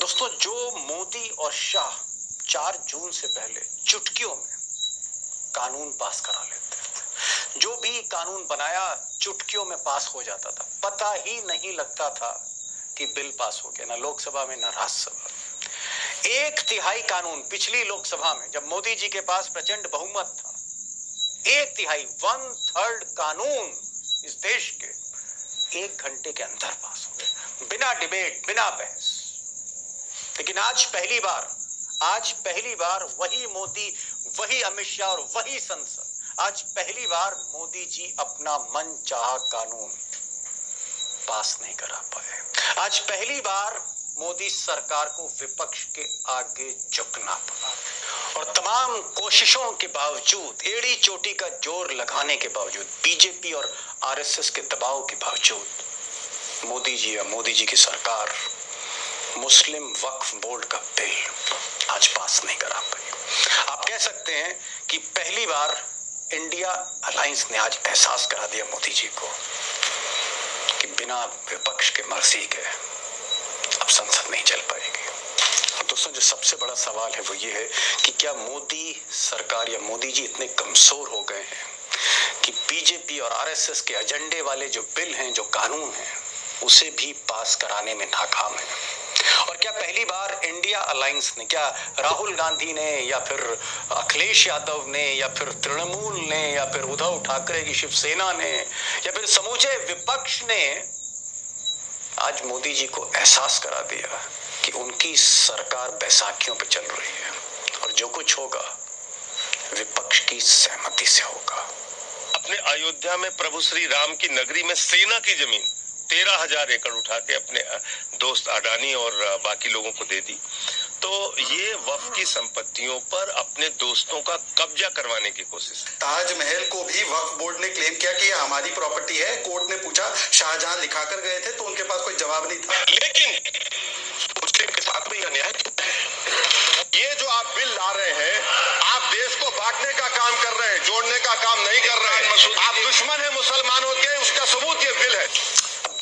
दोस्तों, जो मोदी और शाह 4 जून से पहले चुटकियों में कानून पास करा लेते थे, जो भी कानून बनाया चुटकियों में पास हो जाता था, पता ही नहीं लगता था कि बिल पास हो गया, ना लोकसभा में ना राज्यसभा में। 1/3 कानून पिछली लोकसभा में, जब मोदी जी के पास प्रचंड बहुमत था, 1/3 1/3 कानून इस देश के 1 घंटे के अंदर पास हो गए, बिना डिबेट, बिना बहस। लेकिन आज पहली बार वही मोदी, वही अमित शाह और वही संसद, आज पहली बार मोदी जी अपना मनचाहा कानून पास नहीं करा पाए। आज पहली बार मोदी सरकार को विपक्ष के आगे झुकना पड़ा और तमाम कोशिशों के बावजूद, एड़ी चोटी का जोर लगाने के बावजूद, बीजेपी और आरएसएस के दबाव के बावजूद मोदी जी या मोदी जी की सरकार मुस्लिम वक्फ बोर्ड का बिल आज पास नहीं करा पाई। आप कह सकते हैं कि पहली बार इंडिया अलायंस ने आज एहसास करा दिया मोदी जी को कि बिना विपक्ष के मर्जी के अब संसद नहीं चल पाएगी। और दोस्तों, जो सबसे बड़ा सवाल है वो ये है कि क्या मोदी सरकार या मोदी जी इतने कमजोर हो गए हैं कि बीजेपी और आरएसएस के एजेंडे वाले जो बिल हैं, जो कानून हैं, उसे भी पास कराने में नाकाम है। और क्या पहली बार इंडिया अलायंस ने, क्या राहुल गांधी ने या फिर अखिलेश यादव ने या फिर तृणमूल ने या फिर उद्धव ठाकरे की शिवसेना ने या फिर समूचे विपक्ष ने आज मोदी जी को एहसास करा दिया कि उनकी सरकार बैसाखियों पे चल रही है और जो कुछ होगा विपक्ष की सहमति से होगा। अपने अयोध्या में प्रभु श्री राम की नगरी में सेना की जमीन 13,000 एकड़ उठा के अपने दोस्त अडानी और बाकी लोगों को दे दी। तो ये वक्फ की संपत्तियों पर अपने दोस्तों का कब्जा करवाने की कोशिश। ताजमहल को भी वक्फ बोर्ड ने क्लेम किया कि यह हमारी प्रॉपर्टी है। कोर्ट ने पूछा, शाहजहां लिखा कर गए थे तो उनके पास कोई जवाब नहीं था। लेकिन मुस्लिम के साथ में यह न्याय क्यों है? ये जो आप बिल ला रहे हैं, आप देश को बांटने का काम कर रहे हैं, जोड़ने का काम नहीं कर रहे हैं। आप दुश्मन है मुसलमानों के, उसका सबूत ये बिल है।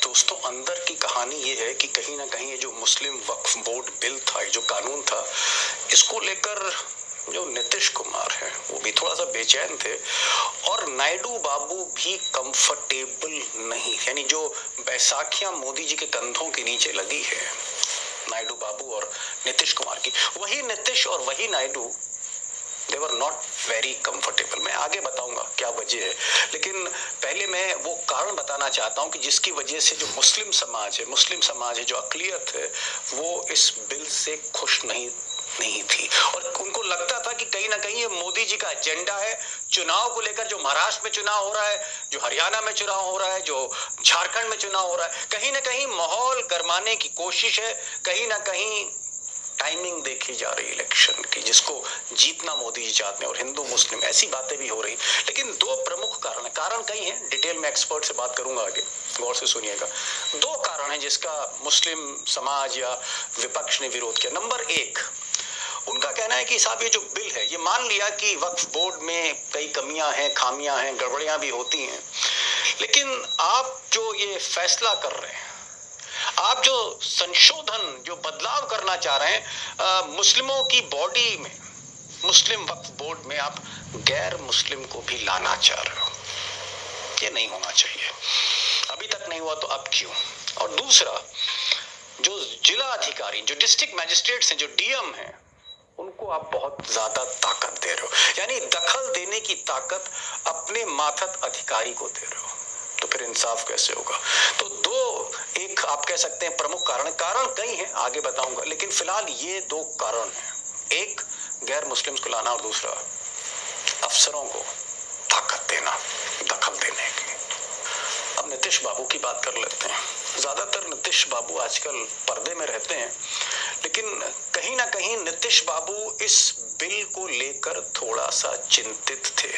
दोस्तों, अंदर की कहानी ये है कि कहीं ना कहीं ये जो मुस्लिम वक्फ बोर्ड बिल था, ये जो कानून था, इसको लेकर जो नीतीश कुमार है वो भी थोड़ा सा बेचैन थे और नायडू बाबू भी कंफर्टेबल नहीं। यानी जो बैसाखियां मोदी जी के कंधों के नीचे लगी है, नायडू बाबू और नीतीश कुमार की, वही नीतीश और वही Naidu, they were not very comfortable। मैं आगे बताऊंगा क्या वजह है, लेकिन पहले मैं वो कारण बताना चाहता हूं कि जिसकी वजह से जो मुस्लिम समाज है, जो अक़लियत है, वो इस बिल से खुश नहीं थी और उनको लगता था कि कहीं ना कहीं ये मोदी जी का एजेंडा है। चुनाव को लेकर, जो महाराष्ट्र में चुनाव हो रहा है, जो हरियाणा में चुनाव हो रहा है, जो झारखंड में चुनाव हो रहा है, कहीं ना कहीं माहौल गरमाने की कोशिश है, कहीं ना कहीं टाइमिंग देखी जा रही इलेक्शन की, जिसको जीतना मोदी जी चाहते हैं और हिंदू मुस्लिम ऐसी बातें भी हो रही। लेकिन 2 प्रमुख कारण कई हैं, डिटेल में एक्सपर्ट से बात करूंगा आगे, गौर से सुनिएगा। 2 कारण हैं जिसका मुस्लिम समाज या विपक्ष ने विरोध किया। नंबर 1, उनका कहना है कि साहब ये जो बिल है, ये मान लिया कि वक्फ बोर्ड में कई कमियां हैं, खामियां हैं, गड़बड़ियां भी होती हैं, लेकिन आप जो ये फैसला कर रहे हैं, आप जो संशोधन, जो बदलाव करना चाह रहे हैं मुस्लिमों की बॉडी में, मुस्लिम वक्फ बोर्ड में आप गैर मुस्लिम को भी लाना चाह रहे हो, ये नहीं होना चाहिए। अभी तक नहीं हुआ तो अब क्यों? और दूसरा, जो जिला अधिकारी, जो डिस्ट्रिक्ट मैजिस्ट्रेट्स हैं, जो डीएम हैं, उनको आप बहुत ज्यादा ताकत दे रहे हो, यानी दखल देने की ताकत अपने मातहत अधिकारी को दे रहे हो, तो फिर इंसाफ कैसे होगा? तो 2 एक आप कह सकते हैं प्रमुख कारण कई हैं, आगे बताऊंगा, लेकिन फिलहाल ये 2 कारण हैं। एक, गैर मुस्लिम्स को लाना और दूसरा, अफसरों को ताकत देना, दखल देने की। अब नीतीश बाबू की बात कर लेते हैं। ज्यादातर नीतीश बाबू आजकल पर्दे में रहते हैं, लेकिन कहीं ना कहीं नीतीश बाबू इस बिल को लेकर थोड़ा सा चिंतित थे।